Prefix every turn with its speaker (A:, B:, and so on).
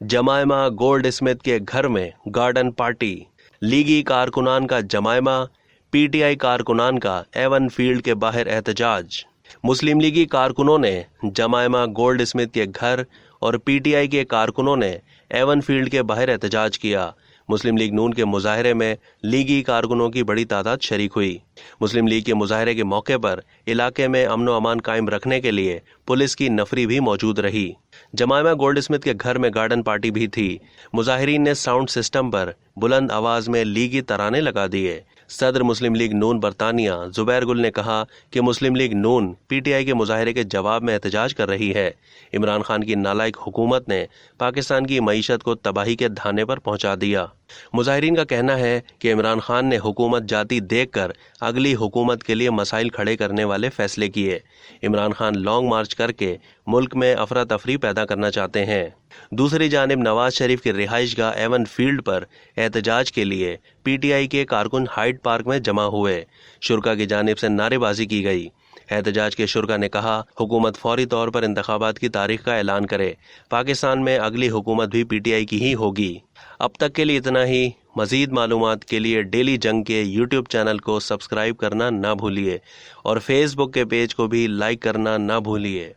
A: जमायमा gold Smith के घर में गार्डन पार्टी, लीगी कारकुनान का जमायमा, पीटीआई कारकुनान का एवन फील्ड के बाहर एहतजाज। मुस्लिम लीगी कारकुनों ने जमायमा गोल्ड स्मिथ के घर और पीटीआई के कारकुनों ने एवन फील्ड के बाहर एहतजाज किया। मुस्लिम लीग नून के मुजाहरे में लीगी कारकुनों की बड़ी तादाद शरीक हुई। मुस्लिम लीग के मुजाहरे के मौके पर इलाके में अमन व अमान कायम रखने के लिए पुलिस की नफरी भी मौजूद रही। जमायमा गोल्ड स्मिथ के घर में गार्डन पार्टी भी थी। मुजाहिरीन ने साउंड सिस्टम पर बुलंद आवाज में लीगी तराने लगा दिए। सदर मुस्लिम लीग नून बरतानिया जुबैर गुल ने कहा कि मुस्लिम लीग नून पीटीआई के मुजाहरे के जवाब में एहतजाज कर रही है। इमरान खान की नालायक हुकूमत ने पाकिस्तान की मईशत को तबाही के धाने पर पहुंचा दिया। मुजाहिरीन का कहना है कि इमरान खान ने हुकूमत जाती देखकर अगली हुकूमत के लिए मसाइल खड़े करने वाले फैसले किए। इमरान खान लॉन्ग मार्च करके मुल्क में अफरा तफरी पैदा करना चाहते हैं। दूसरी जानिब नवाज शरीफ की रिहाइशगाह एवन फील्ड पर एहतजाज के लिए पीटीआई के कारकुन हाइड पार्क में जमा हुए। शुरा की जानिब से नारेबाजी की गई। एहतजाज के शुरा ने कहा, हुकूमत फौरी तौर पर इंतखाबात की तारीख का ऐलान करे। पाकिस्तान में अगली हुकूमत भी पीटीआई की ही होगी। अब तक के लिए इतना ही। मजीद मालूमात के लिए डेली जंग के यूट्यूब चैनल को सब्सक्राइब करना ना भूलिए और फेसबुक के पेज को भी लाइक करना ना भूलिए।